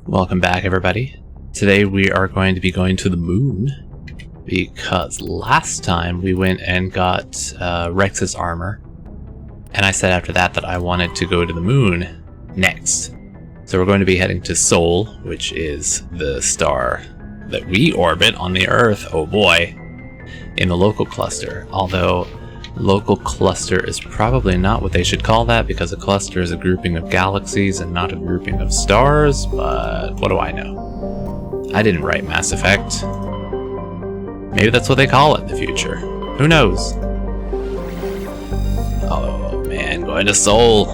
Welcome back, everybody. Today we are going to be going to the moon, because last time we went and got Rex's armor, and I said after that that I wanted to go to the moon next. So we're going to be heading to Sol, which is the star that we orbit on the Earth, oh boy, in the local cluster. Although local cluster is probably not what they should call that, because a cluster is a grouping of galaxies and not a grouping of stars, but what do I know? I didn't write Mass Effect. Maybe that's what they call it in the future. Who knows? Oh man, going to Sol.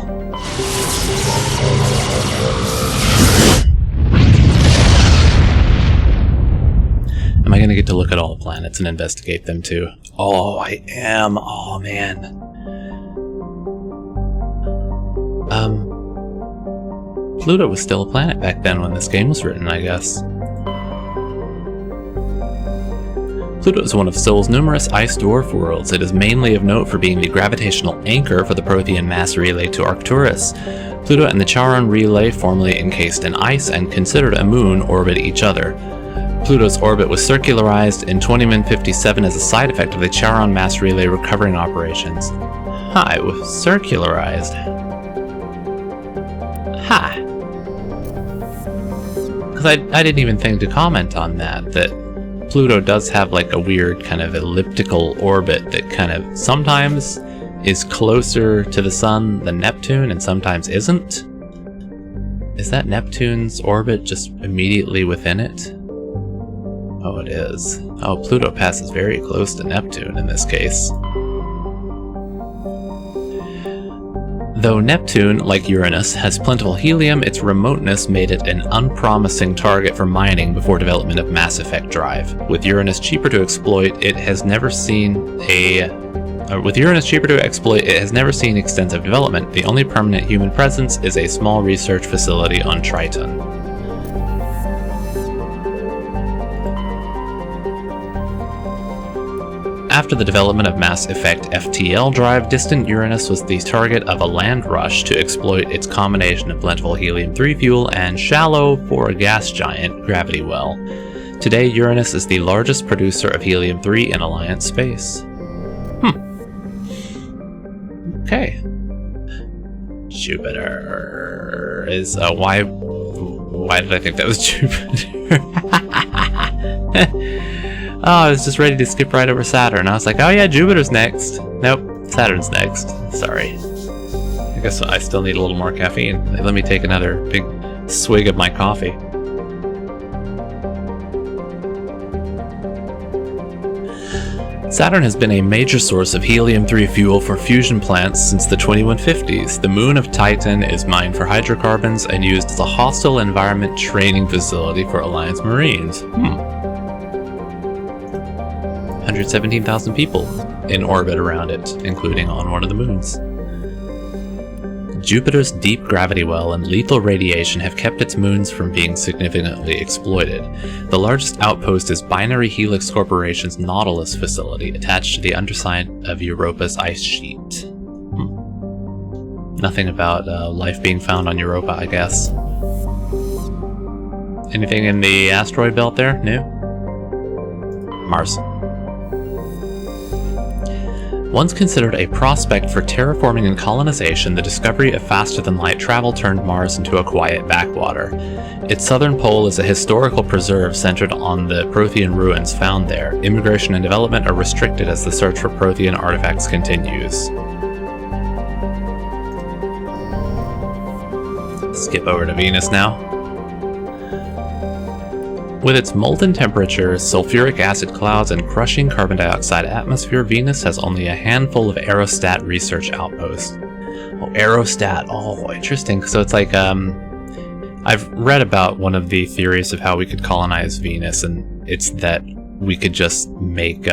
Am I gonna get to look at all the planets and investigate them too? Oh, I am. Oh man. Pluto was still a planet back then when this game was written, I guess. Pluto is one of Sol's numerous ice dwarf worlds. It is mainly of note for being the gravitational anchor for the Prothean mass relay to Arcturus. Pluto and the Charon relay, formerly encased in ice and considered a moon, orbit each other. Pluto's orbit was circularized in 2057 as a side effect of the Charon mass relay recovering operations. It was circularized. Because I didn't even think to comment on that Pluto does have like a weird kind of elliptical orbit that kind of sometimes is closer to the sun than Neptune and sometimes isn't. Is that Neptune's orbit just immediately within it? Oh, it is. Oh, Pluto passes very close to Neptune in this case. Though Neptune, like Uranus, has plentiful helium, its remoteness made it an unpromising target for mining before development of Mass Effect drive. With Uranus cheaper to exploit, it has never seen extensive development. The only permanent human presence is a small research facility on Triton. After the development of Mass Effect FTL drive, distant Uranus was the target of a land rush to exploit its combination of plentiful helium-3 fuel and shallow, for a gas giant, gravity well. Today, Uranus is the largest producer of helium-3 in Alliance space. Okay. Jupiter is, why did I think that was Jupiter? Oh, I was just ready to skip right over Saturn. I was like, oh yeah, Jupiter's next. Nope, Saturn's next. Sorry. I guess I still need a little more caffeine. Let me take another big swig of my coffee. Saturn has been a major source of helium-3 fuel for fusion plants since the 2150s. The moon of Titan is mined for hydrocarbons and used as a hostile environment training facility for Alliance Marines. 117,000 people in orbit around it, including on one of the moons. Jupiter's deep gravity well and lethal radiation have kept its moons from being significantly exploited. The largest outpost is Binary Helix Corporation's Nautilus facility, attached to the underside of Europa's ice sheet. Nothing about life being found on Europa, I guess. Anything in the asteroid belt there? New? Mars. Once considered a prospect for terraforming and colonization, the discovery of faster-than-light travel turned Mars into a quiet backwater. Its southern pole is a historical preserve centered on the Prothean ruins found there. Immigration and development are restricted as the search for Prothean artifacts continues. Skip over to Venus now. With its molten temperatures, sulfuric acid clouds, and crushing carbon dioxide atmosphere, Venus has only a handful of aerostat research outposts. Oh, aerostat. Oh, interesting. So it's like, I've read about one of the theories of how we could colonize Venus, and it's that we could just make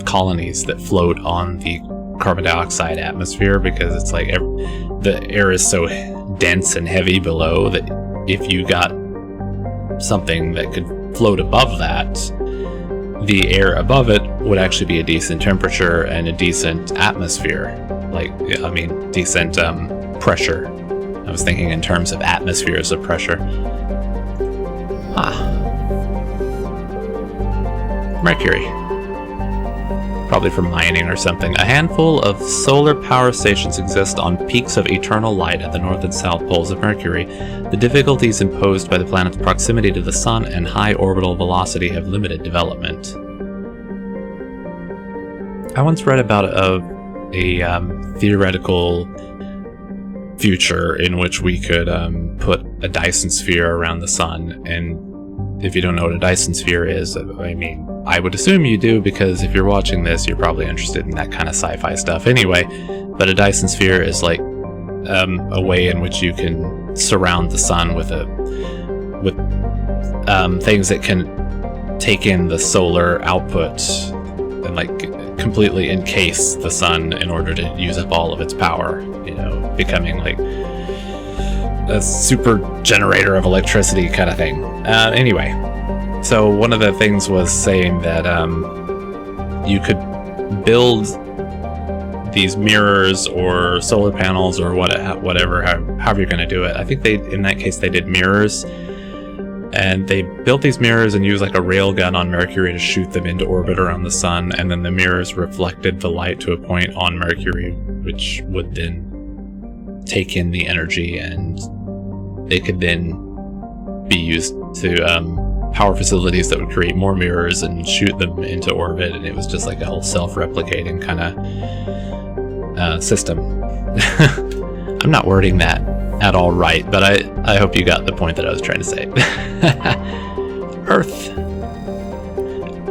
colonies that float on the carbon dioxide atmosphere, because it's like the air is so dense and heavy below that if you got something that could float above that, the air above it would actually be a decent temperature and a decent atmosphere. Like, I mean, decent pressure. was thinking in terms of atmospheres of pressure. Mercury. Probably from mining or something. A handful of solar power stations exist on peaks of eternal light at the north and south poles of Mercury. The difficulties imposed by the planet's proximity to the Sun and high orbital velocity have limited development. I once read about a theoretical future in which we could put a Dyson sphere around the Sun, and if you don't know what a Dyson sphere is, I mean, I would assume you do, because if you're watching this, you're probably interested in that kind of sci-fi stuff anyway. But a Dyson sphere is like a way in which you can surround the Sun with things that can take in the solar output and like completely encase the Sun in order to use up all of its power. You know, becoming like a super generator of electricity kind of thing. Anyway. So one of the things was saying that you could build these mirrors or solar panels or whatever, however you're going to do it. I think in that case they did mirrors, and they built these mirrors and used like a railgun on Mercury to shoot them into orbit around the Sun, and then the mirrors reflected the light to a point on Mercury, which would then take in the energy, and they could then be used to power facilities that would create more mirrors and shoot them into orbit, and it was just like a whole self-replicating kind of system. I'm not wording that at all right, but I hope you got the point that I was trying to say. Earth.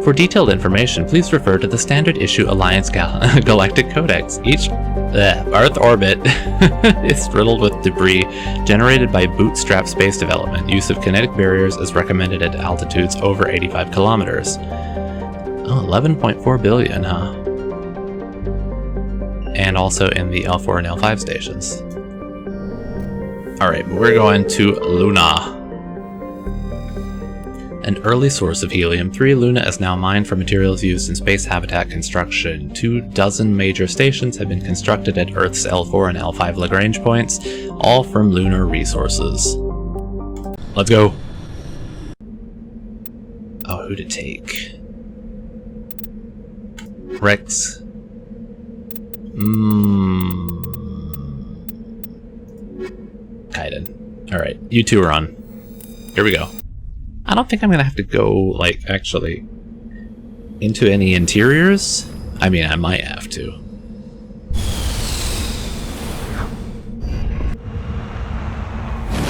For detailed information, please refer to the Standard Issue Alliance Galactic Codex. Each Earth orbit is riddled with debris generated by bootstrap space development. Use of kinetic barriers is recommended at altitudes over 85 kilometers. Oh, 11.4 billion, huh? And also in the L4 and L5 stations. Alright, we're going to Luna. An early source of helium-3, Luna is now mined for materials used in space habitat construction. 24 major stations have been constructed at Earth's L4 and L5 Lagrange points, all from lunar resources. Let's go! Oh, who to take? Rex. Kaiden. Alright, you two are on. Here we go. I don't think I'm gonna have to go, like, actually into any interiors. I mean, I might have to.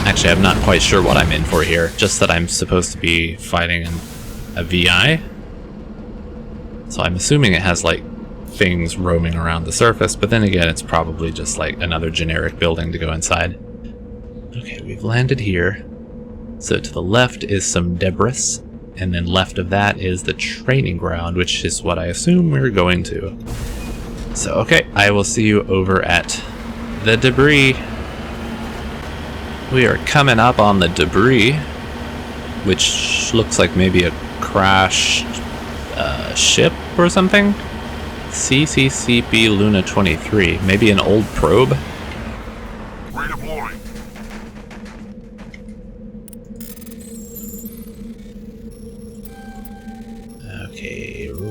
Actually, I'm not quite sure what I'm in for here. Just that I'm supposed to be fighting a VI. So I'm assuming it has, like, things roaming around the surface, but then again, it's probably just, like, another generic building to go inside. Okay, we've landed here. So to the left is some debris, and then left of that is the training ground, which is what I assume we're going to. So, okay, I will see you over at the debris. We are coming up on the debris, which looks like maybe a crashed ship or something. CCCP Luna 23, maybe an old probe.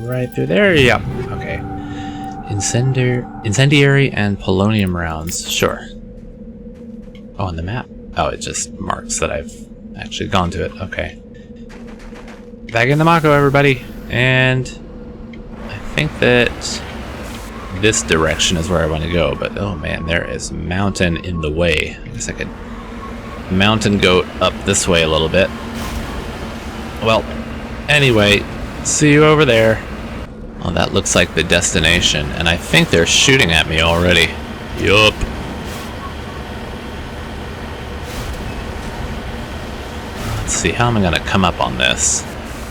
Right through there, yeah. Okay. Incendiary and polonium rounds, sure. Oh, on the map. Oh, it just marks that I've actually gone to it. Okay. Back in the Mako, everybody. And I think that this direction is where I want to go, but oh man, there is mountain in the way. I guess I could mountain goat up this way a little bit. Well, anyway, see you over there. Oh, that looks like the destination, and I think they're shooting at me already. Yup. Let's see, how am I gonna come up on this?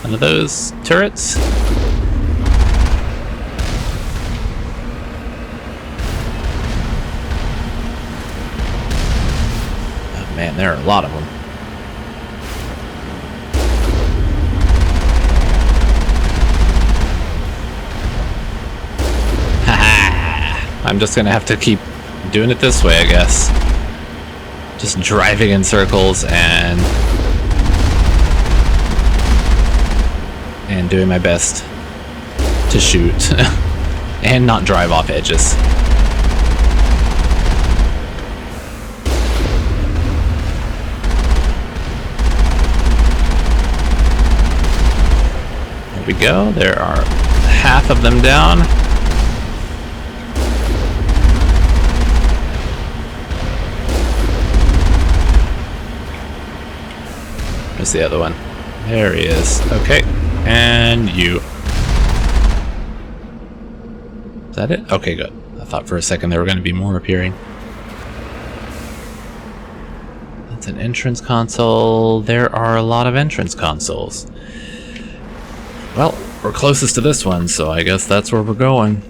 One of those turrets? Oh man, there are a lot of them. I'm just gonna have to keep doing it this way, I guess. Just driving in circles and doing my best to shoot and not drive off edges. There we go. There are half of them down. Where's the other one? There he is. Okay. And you. Is that it? Okay, good. I thought for a second there were going to be more appearing. That's an entrance console. There are a lot of entrance consoles. Well, we're closest to this one, so I guess that's where we're going.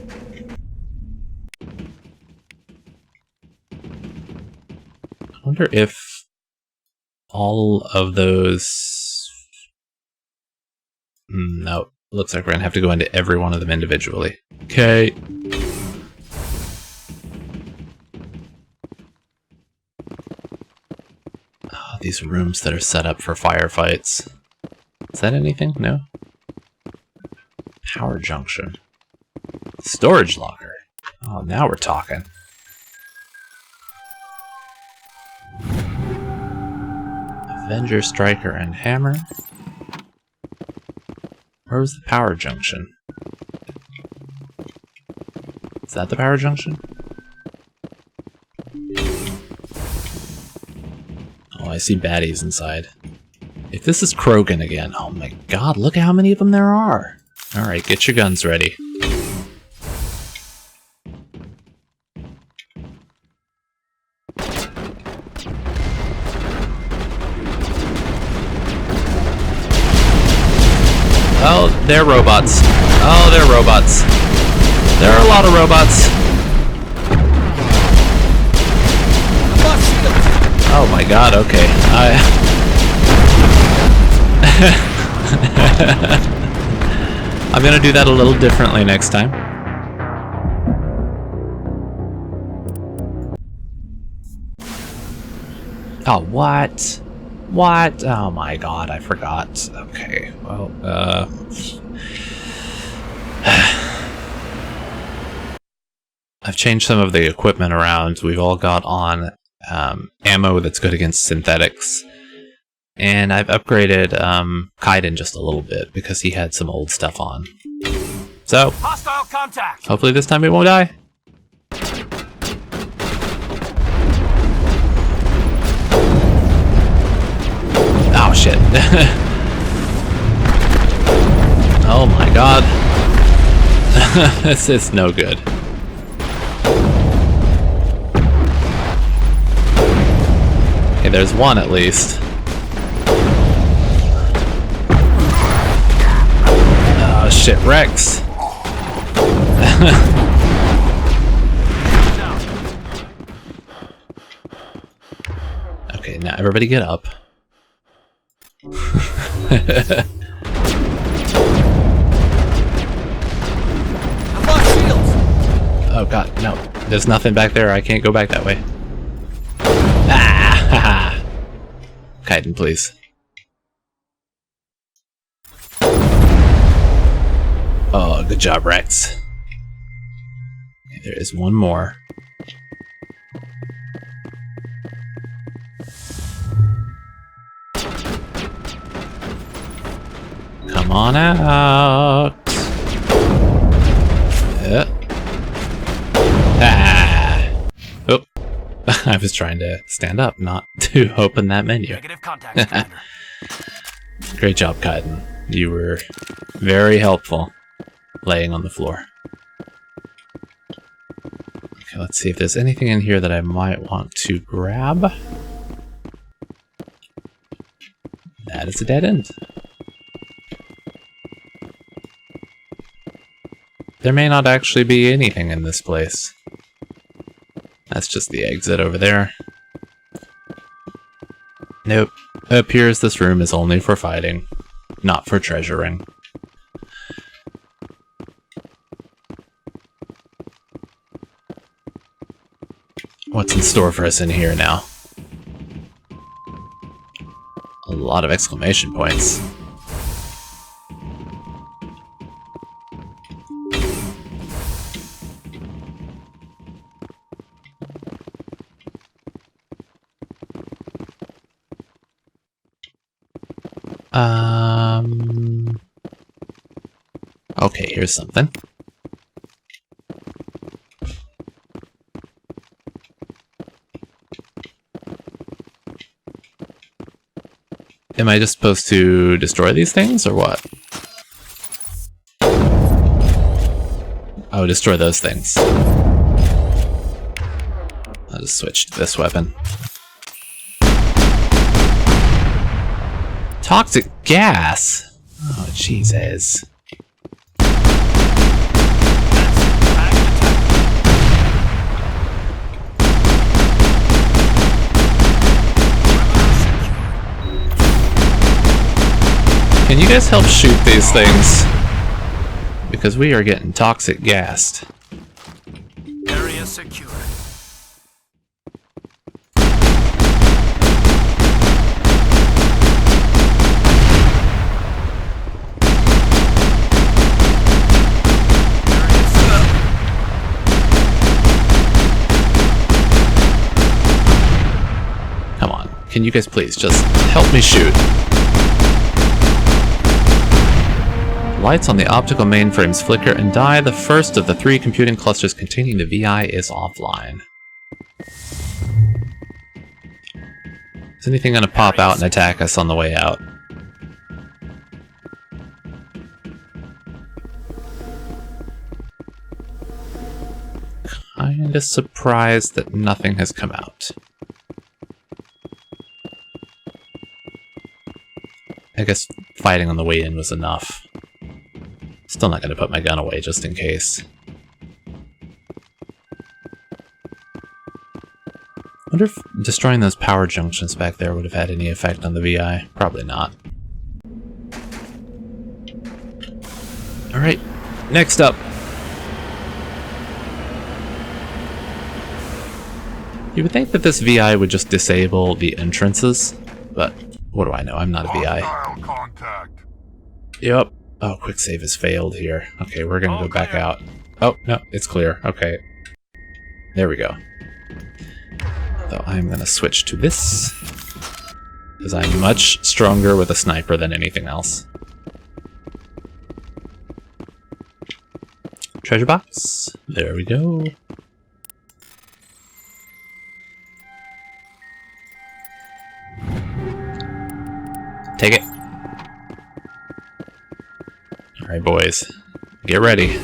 I wonder if all of those... No, looks like we're gonna have to go into every one of them individually. Okay. Oh, these rooms that are set up for firefights. Is that anything? No? Power junction. Storage locker. Oh, now we're talking. Avenger, Striker, and Hammer. Where was the power junction? Is that the power junction? Oh, I see baddies inside. If this is Krogan again, oh my god, look at how many of them there are. Alright, get your guns ready. Oh, they're robots. Oh, they're robots. There are a lot of robots. Oh my god, okay. I'm gonna do that a little differently next time. Oh, what? What? Oh my god, I forgot. Okay, well, I've changed some of the equipment around. We've all got on ammo that's good against synthetics. And I've upgraded Kaiden just a little bit because he had some old stuff on. So, hostile contact. Hopefully this time he won't die. Oh shit. Oh my god. This is no good. Okay, there's one at least. Oh shit, Rex. Okay, now everybody get up. Oh god, no. There's nothing back there. I can't go back that way. Ah! Kaiden, please. Oh, good job, Rex. Okay, there is one more. Come on out. Ah. Oh. I was trying to stand up, not to open that menu. Negative contact. Great job, Kaiden. You were very helpful laying on the floor. Okay, let's see if there's anything in here that I might want to grab. That is a dead end. There may not actually be anything in this place. That's just the exit over there. Nope. It appears this room is only for fighting, not for treasuring. What's in store for us in here now? A lot of exclamation points. Okay, here's something. Am I just supposed to destroy these things, or what? Oh, destroy those things. I'll just switch to this weapon. Toxic gas? Oh, Jesus. Can you guys help shoot these things? Because we are getting toxic gassed. Area secure. Come on, can you guys please just help me shoot? Lights on the optical mainframes flicker and die. The first of the 3 computing clusters containing the VI is offline. Is anything going to pop out and attack us on the way out? Kinda surprised that nothing has come out. I guess fighting on the way in was enough. Still not gonna put my gun away just in case. Wonder if destroying those power junctions back there would have had any effect on the VI. Probably not. Alright, next up. You would think that this VI would just disable the entrances, but what do I know? I'm not a VI. Contact. Yep. Oh, quick save has failed here. Okay, we're gonna go back out. Oh, no, it's clear. Okay. There we go. Though I'm gonna switch to this, because I'm much stronger with a sniper than anything else. Treasure box. There we go. Take it. Alright, boys. Get ready.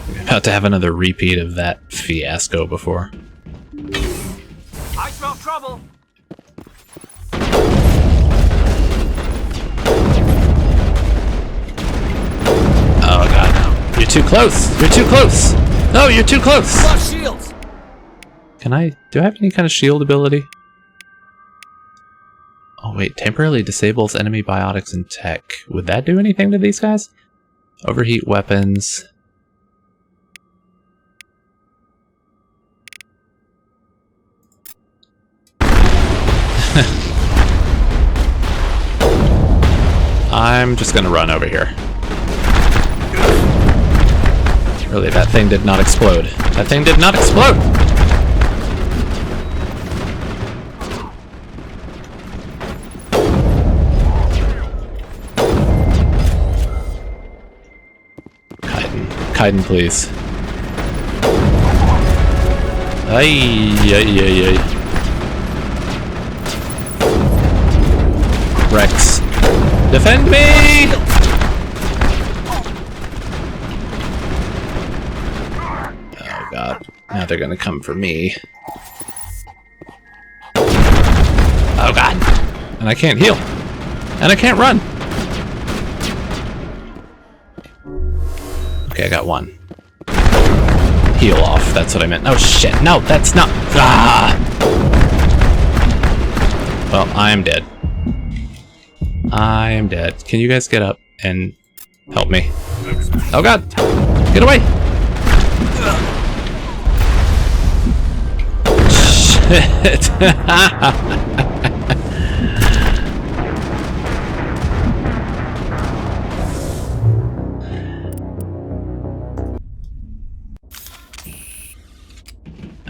We're about to have another repeat of that fiasco before. I smell trouble. Oh god. You're too close! You're too close! No, you're too close! Flush shields. Do I have any kind of shield ability? Oh wait, temporarily disables enemy biotics and tech. Would that do anything to these guys? Overheat weapons. I'm just gonna run over here. Really, that thing did not explode. That thing did not explode! Kaiden, please. Ay. Rex. Defend me! Oh god. Now they're gonna come for me. Oh god! And I can't heal. And I can't run. Okay, I got one. Heal off, that's what I meant. Oh shit, no, that's not. Ah! Well, I am dead. I am dead. Can you guys get up and help me? Oh god! Get away! Shit!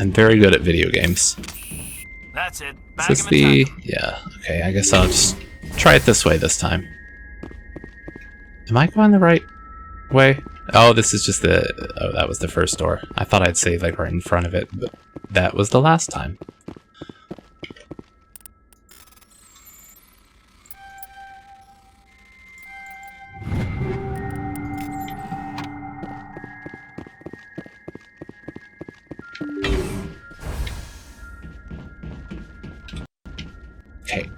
I'm very good at video games. That's it. Is Bag this him the... and tackle. Yeah, okay, I guess I'll just try it this way this time. Am I going the right way? Oh, this is just the... Oh, that was the first door. I thought I'd say, like, right in front of it, but that was the last time. Okay,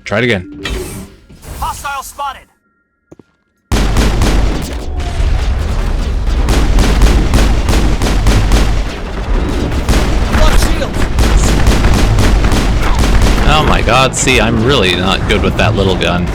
try it again. Hostile spotted. Blood shield. Oh my god, see, I'm really not good with that little gun.